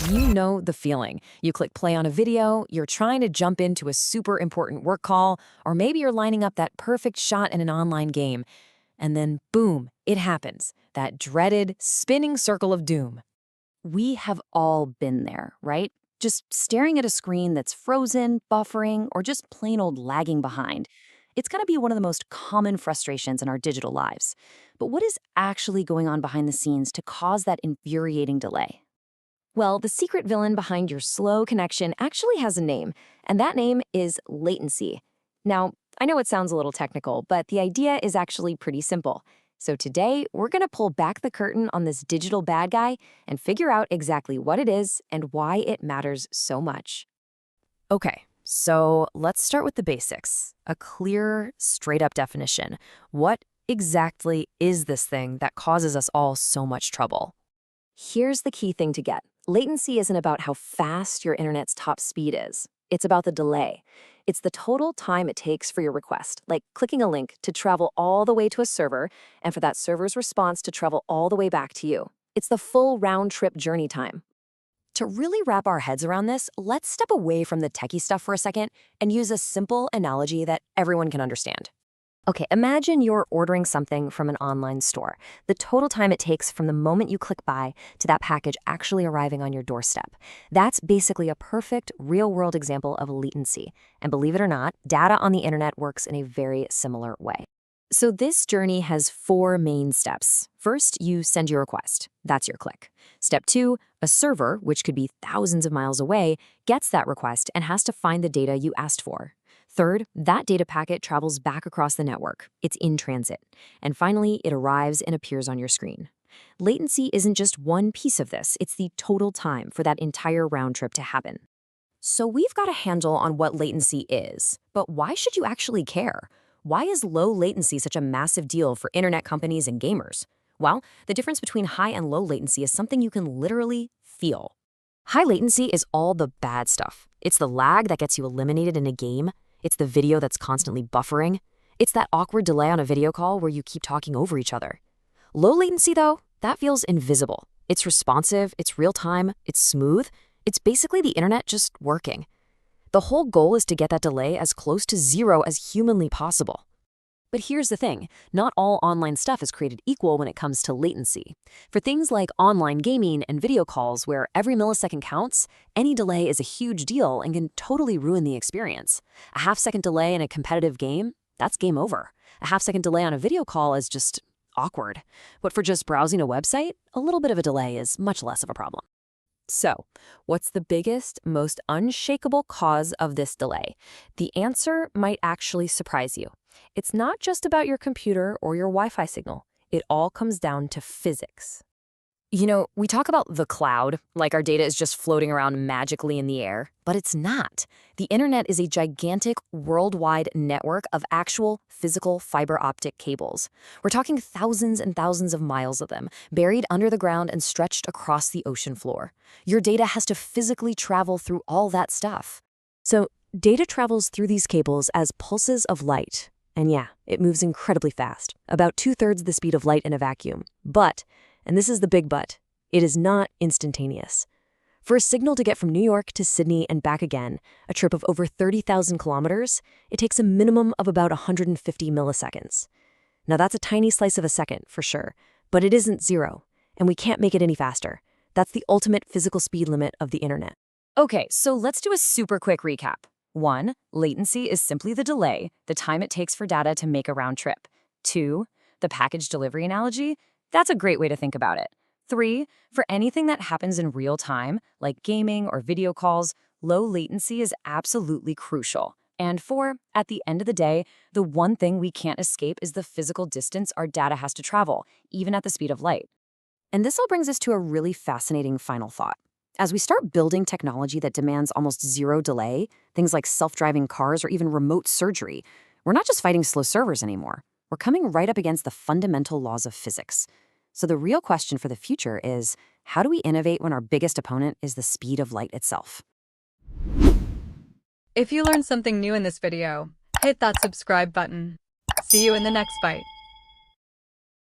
You know the feeling. You click play on a video, you're trying to jump into a super important work call, or maybe you're lining up that perfect shot in an online game. And then, boom, it happens. That dreaded spinning circle of doom. We have all been there, right? Just staring at a screen that's frozen, buffering, or just plain old lagging behind. It's going to be one of the most common frustrations in our digital lives. But what is actually going on behind the scenes to cause that infuriating delay? Well, the secret villain behind your slow connection actually has a name, and that name is latency. Now, I know it sounds a little technical, but the idea is actually pretty simple. So today, we're going to pull back the curtain on this digital bad guy and figure out exactly what it is and why it matters so much. Okay, so let's start with the basics. A clear, straight-up definition. What exactly is this thing that causes us all so much trouble? Here's the key thing to get. Latency isn't about how fast your internet's top speed is. It's about the delay. It's the total time it takes for your request, like clicking a link, to travel all the way to a server, and for that server's response to travel all the way back to you. It's the full round-trip journey time. To really wrap our heads around this, let's step away from the techie stuff for a second and use a simple analogy that everyone can understand. Okay, imagine you're ordering something from an online store. The total time it takes from the moment you click buy to that package actually arriving on your doorstep. That's basically a perfect real-world example of latency. And believe it or not, data on the internet works in a very similar way. So this journey has 4 main steps. First, you send your request. That's your click. Step 2, a server, which could be thousands of miles away, gets that request and has to find the data you asked for. Third, that data packet travels back across the network. It's in transit. And finally, it arrives and appears on your screen. Latency isn't just one piece of this, it's the total time for that entire round trip to happen. So we've got a handle on what latency is, but why should you actually care? Why is low latency such a massive deal for internet companies and gamers? Well, the difference between high and low latency is something you can literally feel. High latency is all the bad stuff. It's the lag that gets you eliminated in a game. It's the video that's constantly buffering. It's that awkward delay on a video call where you keep talking over each other. Low latency, though, that feels invisible. It's responsive, it's real-time, it's smooth. It's basically the internet just working. The whole goal is to get that delay as close to zero as humanly possible. But here's the thing, not all online stuff is created equal when it comes to latency. For things like online gaming and video calls where every millisecond counts, any delay is a huge deal and can totally ruin the experience. A half-second delay in a competitive game, that's game over. A half-second delay on a video call is just awkward. But for just browsing a website, a little bit of a delay is much less of a problem. So, what's the biggest, most unshakable cause of this delay? The answer might actually surprise you. It's not just about your computer or your Wi-Fi signal. It all comes down to physics. You know, we talk about the cloud, like our data is just floating around magically in the air, but it's not. The internet is a gigantic worldwide network of actual physical fiber optic cables. We're talking thousands and thousands of miles of them, buried under the ground and stretched across the ocean floor. Your data has to physically travel through all that stuff. So, data travels through these cables as pulses of light. And yeah, it moves incredibly fast, about 2/3 the speed of light in a vacuum. But, and this is the big but, it is not instantaneous. For a signal to get from New York to Sydney and back again, a trip of over 30,000 kilometers, it takes a minimum of about 150 milliseconds. Now that's a tiny slice of a second, for sure, but it isn't zero, and we can't make it any faster. That's the ultimate physical speed limit of the internet. Okay, so let's do a super quick recap. 1. Latency is simply the delay, the time it takes for data to make a round trip. 2. The package delivery analogy. That's a great way to think about it. 3. For anything that happens in real time, like gaming or video calls, low latency is absolutely crucial. And 4, at the end of the day, the one thing we can't escape is the physical distance our data has to travel, even at the speed of light. And this all brings us to a really fascinating final thought. As we start building technology that demands almost zero delay, things like self-driving cars or even remote surgery, we're not just fighting slow servers anymore. We're coming right up against the fundamental laws of physics. So the real question for the future is, how do we innovate when our biggest opponent is the speed of light itself? If you learned something new in this video, hit that subscribe button. See you in the next bite.